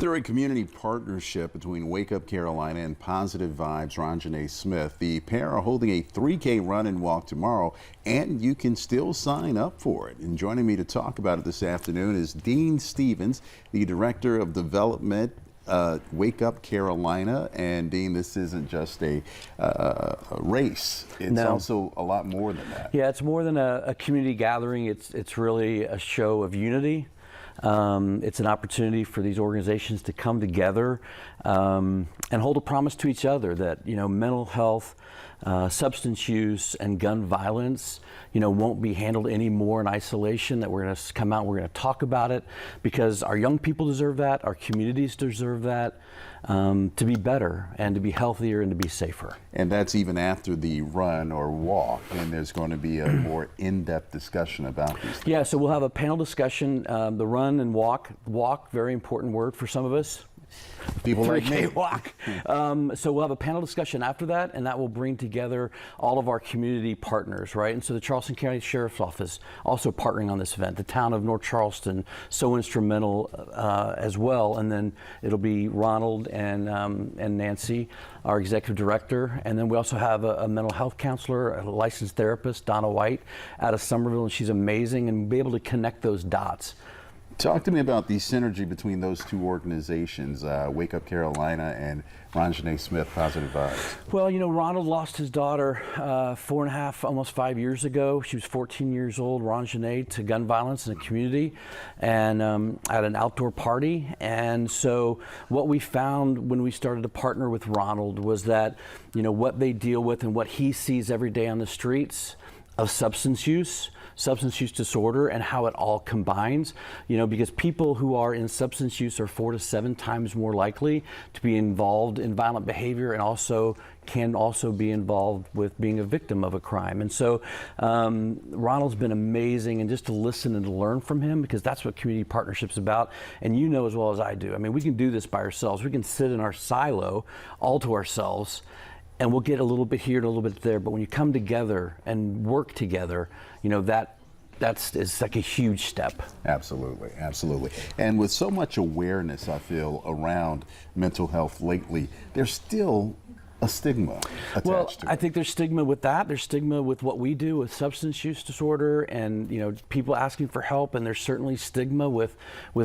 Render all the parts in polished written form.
Through a community partnership between Wake Up Carolina and Positive Vibes Ronjanae Smith, the pair are holding a 3K run and walk tomorrow, and you can still sign up for it. And joining me to talk about it this afternoon is Dean Stevens, the Director of Development, Wake Up Carolina. And Dean, this isn't just a race. It's also a lot more than that. Yeah, it's more than a community gathering. It's really a show of unity. It's an opportunity for these organizations to come together and hold a promise to each other that, mental health, substance use, and gun violence, won't be handled anymore in isolation, that we're going to come out and we're going to talk about it because our young people deserve that, our communities deserve that, to be better and to be healthier and to be safer. And that's even after the run or walk, and there's going to be a more in-depth discussion about these things. Yeah, so we'll have a panel discussion. The run and walk, very important word for some of us. People like me. Walk. So we'll have a panel discussion after that, and that will bring together all of our community partners, right? And so the Charleston County Sheriff's Office also partnering on this event. The town of North Charleston, so instrumental as well. And then it'll be Ronald and Nancy, our executive director. And then we also have a mental health counselor, a licensed therapist, Donna White, out of Somerville, and she's amazing, and be able to connect those dots. Talk to me about the synergy between those two organizations, Wake Up Carolina and Ronjanae Smith, Positive Vibes. Well, Ronald lost his daughter 4.5, almost 5 years ago. She was 14 years old, Ronjanae, to gun violence in the community and at an outdoor party. And so what we found when we started to partner with Ronald was that, what they deal with and what he sees every day on the streets of substance use disorder, and how it all combines, because people who are in substance use are 4 to 7 times more likely to be involved in violent behavior and can also be involved with being a victim of a crime. And so Ronald's been amazing, and just to listen and to learn from him, because that's what community partnership's about. And you know as well as I do, we can do this by ourselves. We can sit in our silo all to ourselves, and we'll get a little bit here and a little bit there. But when you come together and work together, that's like a huge step. Absolutely, absolutely. And with so much awareness, I feel, around mental health lately, there's still a stigma attached to it. I think there's stigma with that. There's stigma with what we do with substance use disorder and, people asking for help. And there's certainly stigma with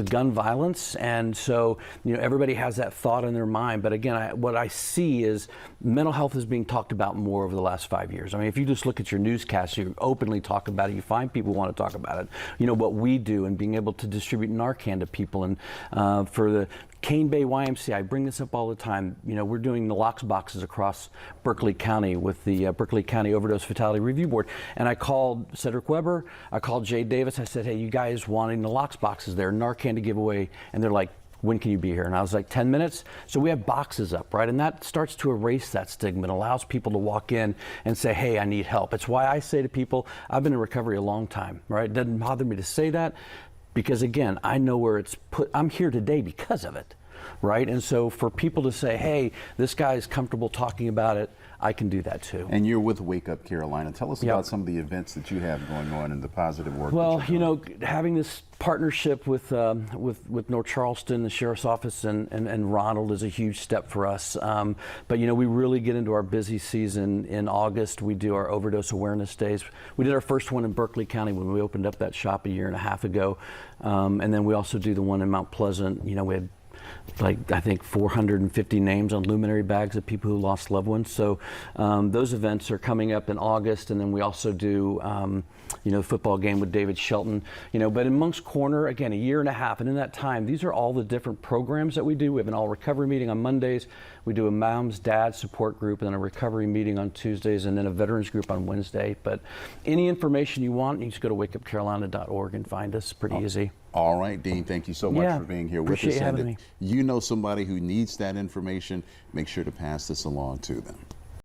gun violence. And so, everybody has that thought in their mind. But again, what I see is mental health is being talked about more over the last 5 years. If you just look at your newscasts, you openly talk about it. You find people who want to talk about it. What we do and being able to distribute Narcan to people. And for the Cane Bay YMCA, I bring this up all the time. We're doing the naloxone boxes across Berkeley County with the Berkeley County Overdose Fatality Review Board. And I called Cedric Weber, I called Jay Davis. I said, hey, you guys wanting the naloxone boxes there, Narcan to give away. And they're like, when can you be here? And I was like, 10 minutes. So we have boxes up, right? And that starts to erase that stigma and allows people to walk in and say, hey, I need help. It's why I say to people, I've been in recovery a long time, right? It doesn't bother me to say that because, again, I know where it's put. I'm here today because of it. Right? And so for people to say, hey, this guy is comfortable talking about it, I can do that too. And you're with Wake Up Carolina. Tell us about some of the events that you have going on and the positive work. Well, having this partnership with North Charleston, the Sheriff's Office, and Ronald is a huge step for us. But we really get into our busy season in August. We do our overdose awareness days. We did our first one in Berkeley County when we opened up that shop 1.5 years ago. And then we also do the one in Mount Pleasant. We had I think 450 names on luminary bags of people who lost loved ones. So those events are coming up in August, and then we also do the football game with David Shelton. But in Monk's Corner, again, 1.5 years, and in that time, these are all the different programs that we do. We have an all recovery meeting on Mondays. We do a moms, dads support group, and then a recovery meeting on Tuesdays, and then a veterans group on Wednesday. But any information you want, you just go to wakeupcarolina.org and find us. Pretty easy. All right, Dean, thank you so much for being here with us. Appreciate having me. You know somebody who needs that information, make sure to pass this along to them.